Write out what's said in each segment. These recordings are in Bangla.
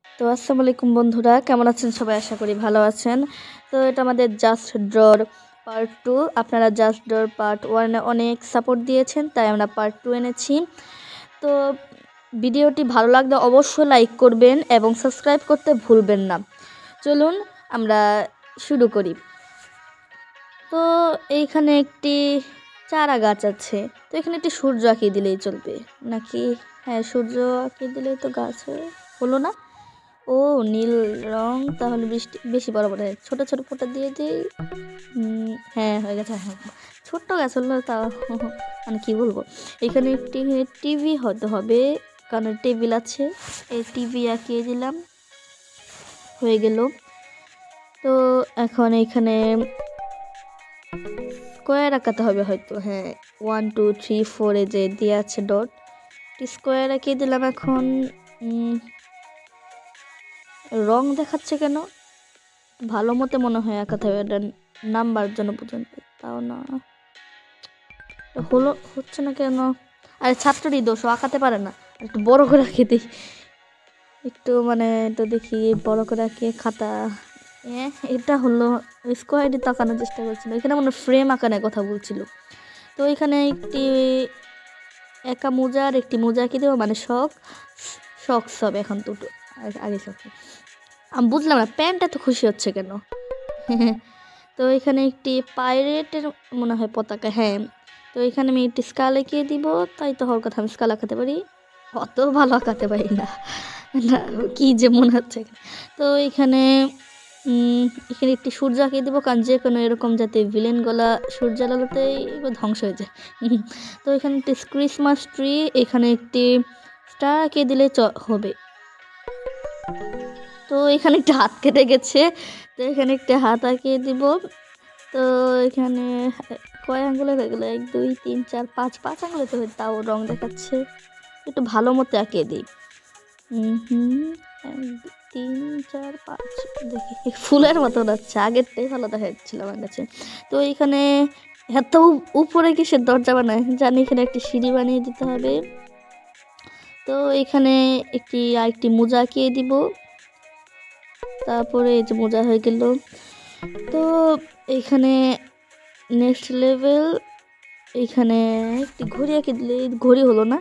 তো আসসালামু আলাইকুম বন্ধুরা, কেমন আছেন সবাই? আশা করি ভালো আছেন। তো এটা আমাদের জাস্ট ড্রর পার্ট 2। আপনারা জাস্ট ড্রর পার্ট 1-এ অনেক সাপোর্ট দিয়েছেন, তাই আমরা পার্ট 2 এনেছি। তো ভিডিওটি ভালো লাগলে অবশ্যই লাইক করবেন এবং সাবস্ক্রাইব করতে ভুলবেন না। চলুন আমরা শুরু করি। তো এইখানে একটি চারা গাছ আছে। তো এখানে একটি সূর্য আঁকিয়ে দিলেই চলবে নাকি? হ্যাঁ, সূর্য আঁকিয়ে দিলেই তো গাছ হলো না। ও নীল রং, তাহলে বৃষ্টি বেশি বড় বড় ছোট ছোট ফোঁটা দিয়ে দিই। হ্যাঁ, হয়ে গেছে। হ্যাঁ, ছোট্ট গাছ হলো তাও মানে কি বলবো, এখানে একটি টিভি হতে হবে, কারণ টেবিল আছে। এই টিভি আঁকিয়ে দিলাম, হয়ে গেল। তো এখন এখানে স্কোয়ার আঁকাতে হবে হয়তো। হ্যাঁ, 1 2 3 4 এ যে দিয়ে আছে ডট, স্কোয়ার আঁকিয়ে দিলাম। এখন রং দেখাচ্ছে কেন? ভালো মতো মনে হয় আঁকাতে হবে, এটা নাম্বার জন্য পর্যন্ত, তাও না হচ্ছে না কেন? আরে ছাত্ররই দোষ, ও আঁকাতে পারে না। একটু বড় করে আঁকিয়ে দিই, একটু মানে তো দেখি বড় করে আঁকিয়ে খাতা। এটা হলো স্কোয়ারই তো আঁকানোর চেষ্টা করছিল, এখানে মনে ফ্রেম আঁকানোর কথা বলছিল। তো এখানে একটি একা মোজা আর একটি মোজা আঁকিয়ে দেবো, মানে শক্স হবে এখন দুটো। আগে শক্স আমি বুঝলাম না, প্যান্ট এত খুশি হচ্ছে কেন? তো এখানে একটি পাইরেটের মনে হয় পতাকা। হ্যাঁ, তো এখানে আমি একটি স্কাল এঁকিয়ে দিব, তাই তো হওয়ার কথা। আমি স্কাল আঁকাতে পারি, অত ভালো আঁকাতে পারি না, কি যে মনে হচ্ছে। তো এখানে এখানে একটি সূর্য আঁকিয়ে দিব, কারণ যে কোনো এরকম যাতে ভিলেন গলা সূর্যের আলোতেই ধ্বংস হয়ে যায়। তো এখানে একটি ক্রিসমাস ট্রি, এখানে একটি স্টার আঁকিয়ে দিলে হবে। তো এখানে একটা হাত কেটে গেছে, তো এখানে একটা হাত আঁকিয়ে দিব। তো এখানে কয় আঙ্গুলে হয়ে গেলো? 1 2 3 4 5 আঙ্গুলে তো, তাও রং দেখাচ্ছে। একটু ভালো মতো আঁকিয়ে দিই। 1 3 4 5 দেখি ফুলের মতো যাচ্ছে, আগেরটাই ভালো দেখা যাচ্ছিল আমার কাছে। তো এখানে এত উপরে কিসের দরজা বানায় জানি, এখানে একটি সিঁড়ি বানিয়ে দিতে হবে। তো এখানে আরেকটি মোজা আঁকিয়ে দিব, তারপরে এই যে মোজা হয়ে গেল। তো এইখানে নেক্সট লেভেল, এইখানে একটি ঘড়ি আঁকিয়ে দিলে, ঘড়ি হলো না,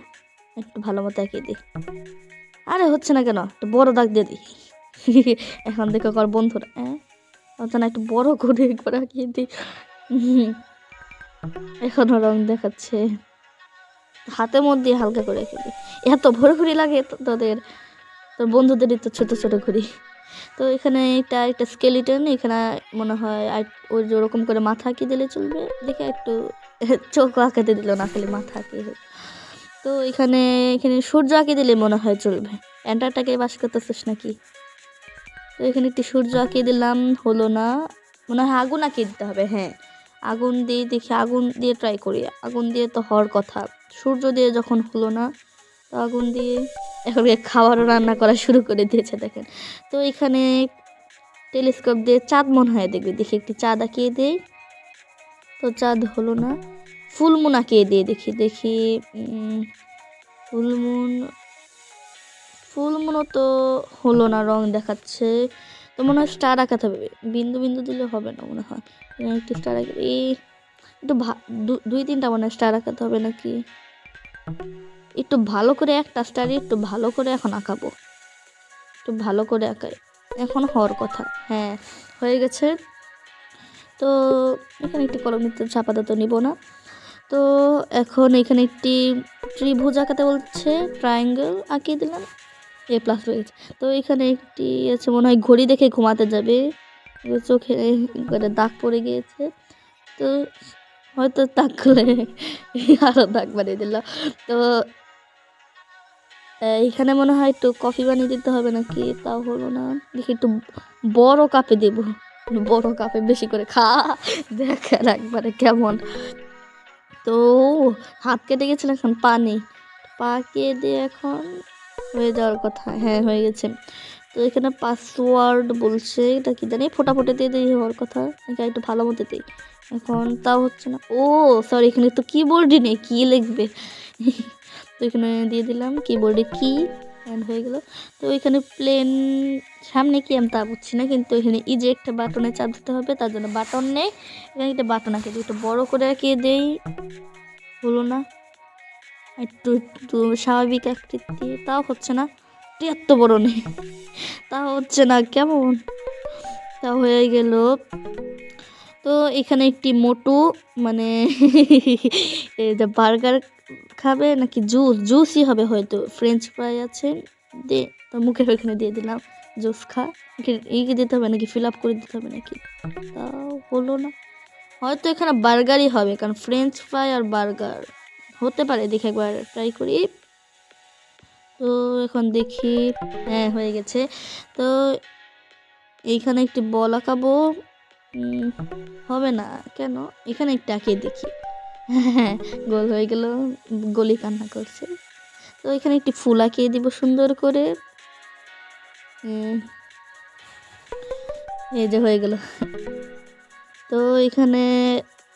একটু ভালো মতো আঁকিয়ে দিই। আরে হচ্ছে না কেন? একটু বড় দাগ দিয়ে দিই। এখন দেখো কর বন্ধুরা, হচ্ছে না, একটু বড় ঘড়ি একবার আঁকিয়ে দিই। এখনো রং দেখাচ্ছে, হাতের মধ্যে হালকা করে আঁকিয়ে দিই। এত বড় ঘড়ি লাগে তোর বন্ধুদেরই তো ছোট ছোট ঘড়ি। তো এখানে একটা স্কেলিটন, এখানে মনে হয় ওই ওরকম করে মাথা আঁকিয়ে দিলে চলবে। দেখে একটু চোখ আঁকাতে দিল না, খালি মাথা আঁকিয়ে। তো এখানে সূর্য আঁকিয়ে দিলে মনে হয় চলবে। এন্টারটাকে বাস করতেছিস নাকি? তো এখানে একটি সূর্য আঁকিয়ে দিলাম, হলো না, মনে হয় আগুন আঁকিয়ে দিতে হবে। হ্যাঁ, আগুন দিয়ে দেখি, আগুন দিয়ে ট্রাই করি। আগুন দিয়ে তো হওয়ার কথা, সূর্য দিয়ে যখন হলো না, তো আগুন দিয়ে এখন খাবারও রান্না করা শুরু করে দিয়েছে দেখেন। তো এখানে টেলিস্কোপ দিয়ে চাঁদ মনে হয় দেখবি, দেখি একটি চাঁদ আঁকিয়ে দেই। তো চাঁদ হলো না, ফুলমুন আঁকিয়ে দিয়ে দেখি ফুলমুনও তো হলো না, রং দেখাচ্ছে। তো মনে হয় স্টার আঁকাতে হবে, বিন্দু বিন্দু দিলে হবে না মনে হয়। একটু স্টার আঁকে, একটু 2-3টা মনে হয় স্টার আঁকাতে হবে নাকি? একটু ভালো করে একটা স্টার একটু ভালো করে এখন আঁকাবো, একটু ভালো করে আঁকাই, এখন হওয়ার কথা। হ্যাঁ, হয়ে গেছে। তো এখানে একটি কলম নিতে আপাতত নিব না। তো এখন এখানে একটি ত্রিভুজ আঁকাতে বলছে, ট্রায়াঙ্গেল আঁকিয়ে দিলাম, A+ হয়ে গেছে। তো এখানে একটি আছে মনে হয় ঘড়ি দেখে ঘুমাতে যাবে, চোখে করে দাগ পড়ে গিয়েছে। তো হয়তো দাগ করলে আরো দাগ বানিয়ে দিল। তো এখানে মনে হয় একটু কফি বানিয়ে দিতে হবে নাকি, তাও হলো না। দেখি একটু বড় কাপে দেব, বড় কাপে বেশি করে দেখেন একবারে কেমন। তো হাত কেটে গেছিল, এখন পাকিয়ে দিয়ে এখন হয়ে যাওয়ার কথা। হ্যাঁ, হয়ে গেছে। তো এখানে পাসওয়ার্ড বলছে, এটা কি জানি, ফোটাফোটা দিয়ে হওয়ার কথা। এখানে একটু ভালো মতো দিই, এখন তাও হচ্ছে না। ও সরি, এখানে তো কিবোর্ডই নেই, কি লিখবে? তো এখানে দিয়ে দিলাম কিবোর্ডে কি। অ্যান্ড হয়ে গেল। তো এখানে প্লেন সামনে কি আমি তা বুঝছি না, কিন্তু এখানে যে একটা বাটনে চাপ দিতে হবে, তার জন্য বাটন নেই। এখানে একটা বাটন আঁকে দিই, একটু বড় করে আঁকিয়ে দেই, হলো না। একটু একটু স্বাভাবিক আকৃতি, তাও হচ্ছে না। এত বড় নেই, তাও হচ্ছে না, কেমন তা হয়ে গেল। তো এখানে একটি মোটু মানে এই যে বার্গার খাবে নাকি জুসই হবে হয়তো, ফ্রেঞ্চ ফ্রাই আছে, দে তার মুখের ওইখানে দিয়ে দিলাম, জুস খা। এই দিতে হবে নাকি, ফিল আপ করে দিতে হবে নাকি, তাও হলো না। হয়তো এখানে বার্গারই হবে, কারণ ফ্রেঞ্চ ফ্রাই আর বার্গার হতে পারে, দেখে একবার ট্রাই করি। তো এখন দেখি, হ্যাঁ হয়ে গেছে। তো এইখানে একটি বল আঁকাবো, হবে না কেন, এখানে একটু আঁকিয়ে দেখি, হ্যাঁ গোল হয়ে গেল, গলি কান্না করছে। তো এখানে একটি ফুল আঁকিয়ে দিব সুন্দর করে, এই যে হয়ে গেল। তো এখানে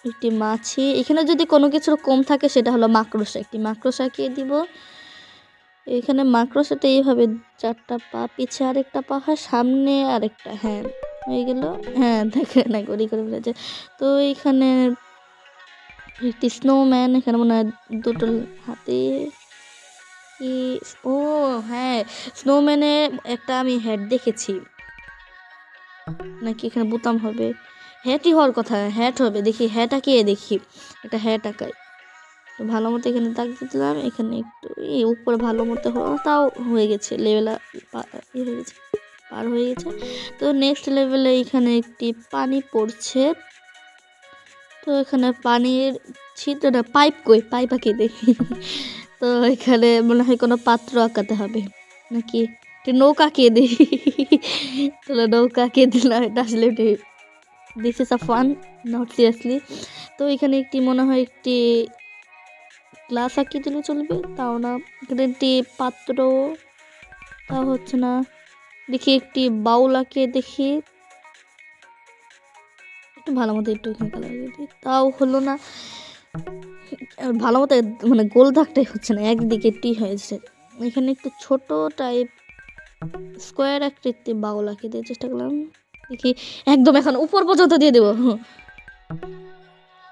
একটি মাছি, এখানে যদি কোনো কিছুর কম থাকে সেটা হলো মাকড়সা, একটি মাকড়সা আঁকিয়ে দিব। এখানে মাকড়সাটা এইভাবে 4টা পা, পিছে আরেকটা পা হয়, সামনে আরেকটা, হ্যাঁ হয়ে গেল। হ্যাঁ দেখে না গড়ি করে ফেলেছে। তো এইখানে একটি স্নোম্যান, এখানে মনে হয় দুটো হাতে কি, ও হ্যাঁ স্নোম্যানে একটা আমি হেড দেখেছি, নাকি এখানে বোতাম হবে, হ্যাটই হওয়ার কথা, হ্যাট হবে, দেখি হ্যাট আঁকিয়ে দেখি, একটা হ্যাট আঁকাই। তো ভালো মতো এখানে দাগ দিলাম, এখানে একটু উপরে ভালো মতো তাও হয়ে গেছে, লেভেল হয়ে গেছে, পার হয়ে গেছে। তো নেক্সট লেভেলে এখানে একটি পানি পড়ছে, তো এখানে পানির ছিদ্রটা, পাইপ কই, পাইপ আঁকিয়ে দেখি। তো এখানে মনে হয় কোনো পাত্র আঁকাতে হবে নাকি, একটি নৌকা আঁকিয়ে দিই। তাহলে নৌকা আঁকিয়ে দিলাম, এটা আসলে this is a fun, not seriously. তো এখানে একটি মনে হয় একটি গ্লাস আঁকিয়ে দিলে চলবে, তাও না। এখানে একটি পাত্র, তাও হচ্ছে না। দেখি একটি বাউল আঁকিয়ে দেখি, একটু ভালো মতো একটু এখানে কালার দিই, তাও হলো না। ভালো মতো মানে গোল দাগটাই হচ্ছে না, একদিকে টি হয়েছে। এখানে একটু ছোট টাইপ স্কোয়ার আকৃতি বাউল আঁকিয়ে দিয়ে চেষ্টা করলাম, দেখি একদম এখন উপর পর্যন্ত দিয়ে দেবো।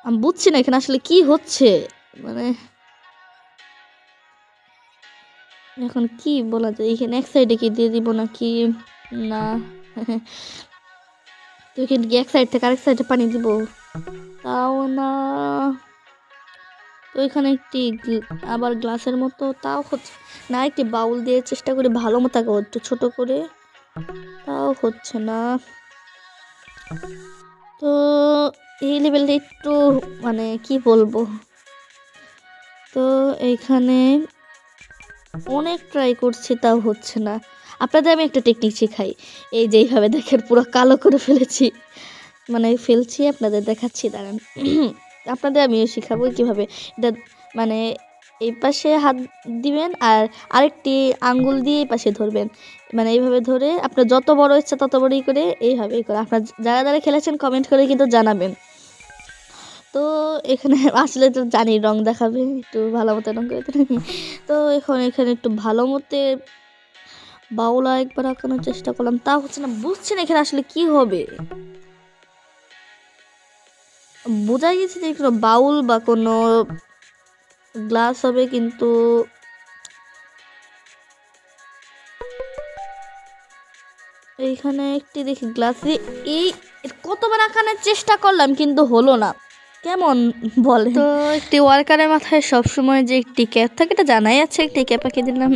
আমি বুঝছি না এখানে আসলে কি হচ্ছে, মানে এখন কি বলা যায়, এখানে এক সাইডে কি দিয়ে দিব নাকি না। তো এখানে কি এক সাইড থেকে আরেক সাইডে পানি দিব, তাও না। তো এখানে একটি আবার গ্লাসের মতো, তাও হচ্ছে না। একটি বাউল দিয়ে চেষ্টা করি ভালো মতো আঁকাবো, একটু ছোট করে, তাও হচ্ছে না। তো এই লেভেলটা একটু মানে কি বলবো, তো এইখানে অনেক ট্রাই করছি, তাও হচ্ছে না। আপনাদের আমি একটা টেকনিক শেখাই, এই যে এইভাবে দেখেন পুরো কালো করে ফেলেছি, মানে ফেলছি, আপনাদের দেখাচ্ছি, দাঁড়ান। আপনাদের আমিও শেখাবো কিভাবে এটা, মানে এই পাশে হাত দিবেন আর আরেকটি আঙ্গুল দিয়ে এই পাশে ধরবেন, মানে এইভাবে ধরে আপনার যত বড় ইচ্ছা তত বড়ই করে এইভাবেই করে। আপনার যারা যারা খেলেছেন কমেন্ট করে কিন্তু জানাবেন। তো এখানে আসলে তো জানি রং দেখাবে, একটু ভালো মতো রং করে দিন। তো এখন এখানে একটু ভালো মতো বাউলা একবার আঁকানোর চেষ্টা করলাম, তা হচ্ছে না, বুঝছি না এখানে আসলে কি হবে। বোঝা গেছে যে কোনো বাউল বা কোনো গ্লাস হবে, কিন্তু এইখানে একটি দেখি গ্লাসে এই কতবার আঁকানোর চেষ্টা করলাম কিন্তু হলো না, কেমন বলে। তো একটি ওয়ার্কারের মাথায় সবসময় যে একটি ক্যাপ থাকে এটা জানাই আছে, একটি ক্যাপ আঁকিয়ে দিলাম।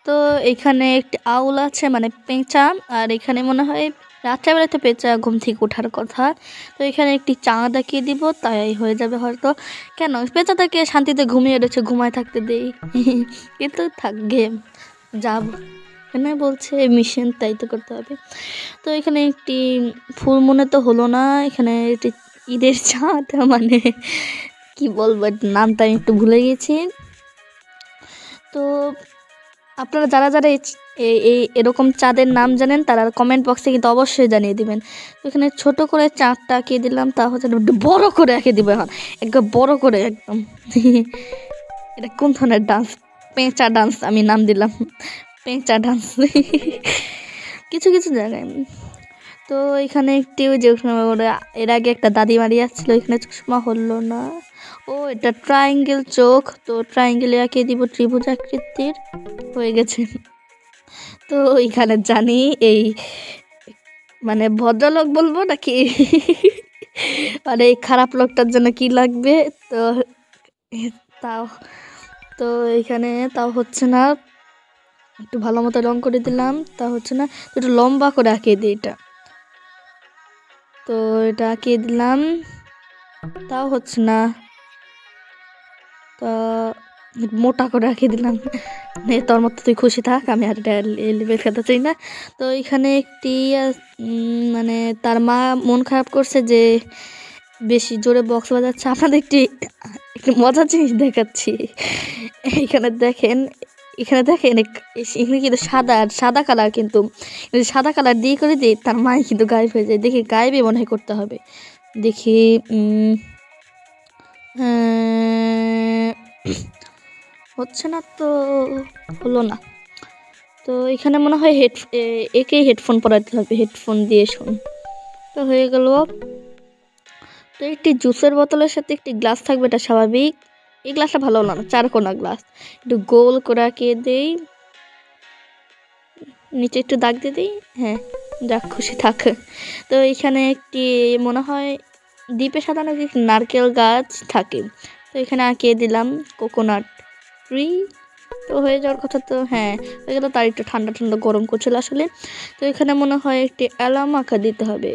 তো এখানে একটি আউল আছে মানে পেঁচা, আর এখানে মনে হয় রাত্রেবেলাতে পেঁচা ঘুম থেকে ওঠার কথা। তো এখানে একটি চাঁদ আঁকিয়ে দিব, তাই হয়ে যাবে হয়তো। কেন পেঁচাটাকে শান্তিতে ঘুমিয়ে রয়েছে, ঘুমায় থাকতে দেই। কিন্তু থাক গেম যাব, এখানে বলছে মিশন, তাই তো করতে হবে। তো এখানে একটি ফুল মনে তো হলো না, এখানে একটি ঈদের চাঁদ, মানে কি বলবো নামটা আমি একটু ভুলে গেছি। তো আপনারা যারা যারা এই এরকম চাঁদের নাম জানেন তারা কমেন্ট বক্সে কিন্তু অবশ্যই জানিয়ে দিবেন। তো এখানে ছোট করে চাঁদটা আঁকিয়ে দিলাম, তা হচ্ছে বড় করে আঁকিয়ে দিব, এখন একদম বড় করে একদম। এটা কোন ধরনের ডান্স পেঁচা ডান্স আমি নাম দিলাম, পেঁচা ডান্স। কিছু কিছু জায়গায়। তো এখানে একটি ওই যে এর আগে একটা দাদিমারি আসছিল, এখানে চশমা হলো না। ও এটা ট্রায়াঙ্গেল চোখ, তো ট্রায়াঙ্গেলে আঁকে দিব ত্রিভুজ আকৃতির, হয়ে গেছে। তো এখানে জানি এই মানে ভদ্রলোক বলবো নাকি মানে এই খারাপ লোকটার জন্য কি লাগবে, তো তাও তো এইখানে তাও হচ্ছে না, একটু ভালো মতো রং করে দিলাম, তা হচ্ছে না, তো একটু লম্বা করে আঁকিয়ে দিই এটা। তো এটা আঁকিয়ে দিলাম, তাও হচ্ছে না, তা মোটা করে আঁকিয়ে দিলাম। তোর মতো তুই খুশি থাক, আমি আর এটা লেবেল খেতে চাই না। তো এখানে একটি মানে তার মা মন খারাপ করছে যে বেশি জোরে বক্স বাজাচ্ছে। আপনাদের একটি মজার জিনিস দেখাচ্ছি। এখানে দেখেন, এখানে কিন্তু সাদা কালার, কিন্তু সাদা কালার দিয়ে করে দিই, তার মাই কিন্তু গায়েব হয়ে যায়। দেখি গায়েবই মনে হয় করতে হবে, দেখি হচ্ছে না, তো হলো না। তো এখানে মনে হয় একেই হেডফোন পরাতে হবে, হেডফোন দিয়ে শুন। তো হয়ে গেল। তো একটি জুসের বোতলের সাথে একটি গ্লাস থাকবে, এটা স্বাভাবিক। এই গ্লাসটা ভালো হলো না, 4 কোনা গ্লাস, একটু গোল করে আঁকিয়ে দিই, নিচে একটু দাগ দিয়ে দিই। হ্যাঁ, যাক খুশি থাক। তো এখানে একটি মনে হয় দ্বীপে সাধারণত নারকেল গাছ থাকে, তো এখানে আঁকিয়ে দিলাম কোকোনাট ট্রি। তো হয়ে যাওয়ার কথা, তো হ্যাঁ হয়ে গেল। তার একটু ঠান্ডা ঠান্ডা গরম করছিল আসলে। তো এখানে মনে হয় একটি অ্যালার্ম আঁকা দিতে হবে,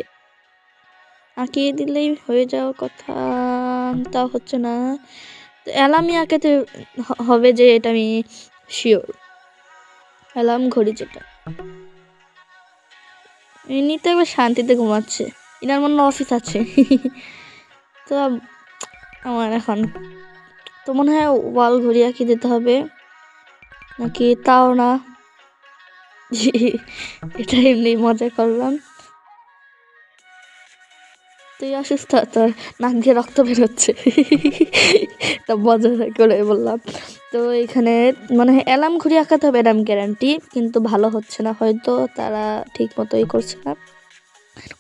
আঁকিয়ে দিলেই হয়ে যাওয়ার কথা, তা হচ্ছে না। তো অ্যালার্মই আঁকাতে হবে যে, এটা আমি শিওর। অ্যালার্ম ঘড়ি যেটা, এমনিতে একবার শান্তিতে ঘুমাচ্ছে, এনার মনে অফিস আছে। তো আমার এখন তো মনে হয় ওয়াল ঘড়ি আঁকিয়ে দিতে হবে, নাকি তাও না। এটা এমনি মজা করলাম। তুই অসুস্থ, তোর নাক দিয়ে রক্ত বেরোচ্ছে, তা মজা করে বললাম। তো এখানে মানে অ্যালার্ম ঘড়ি আঁকাতে হবে, এরম গ্যারান্টি, কিন্তু ভালো হচ্ছে না, হয়তো তারা ঠিক মতোই করছে না।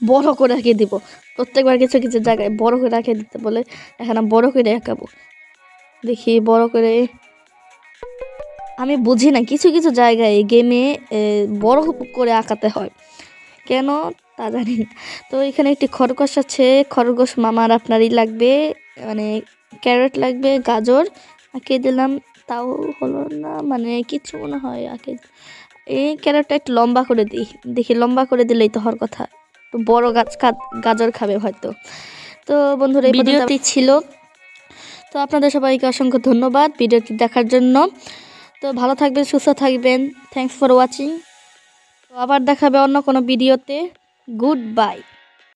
বড় করে আঁকিয়ে দিব, প্রত্যেকবার কিছু কিছু জায়গায় বড় করে আঁকিয়ে দিতে বলে, এখন বড় করে আঁকাবো। দেখি বড় করে, আমি বুঝি না কিছু কিছু জায়গায় গেমে বড় করে আঁকাতে হয় কেন, তা জানি না। তো এখানে একটি খরগোশ আছে, খরগোশ মামার আপনারই লাগবে, মানে ক্যারট লাগবে, গাজর আঁকিয়ে দিলাম, তাও হলো না, মানে কিছু মনে হয় আঁকে। এই ক্যারটটা একটু লম্বা করে দিই, দেখি লম্বা করে দিলেই তো হওয়ার কথা, একটু বড় গাজর খাবে হয়তো। তো বন্ধুরা, এই ভিডিওটি ছিল। তো আপনাদের সবাইকে অসংখ্য ধন্যবাদ ভিডিওটি দেখার জন্য। তো ভালো থাকবেন, সুস্থ থাকবেন, থ্যাংকস ফর ওয়াচিং। তো আবার দেখাবে অন্য কোনো ভিডিওতে। Good bye.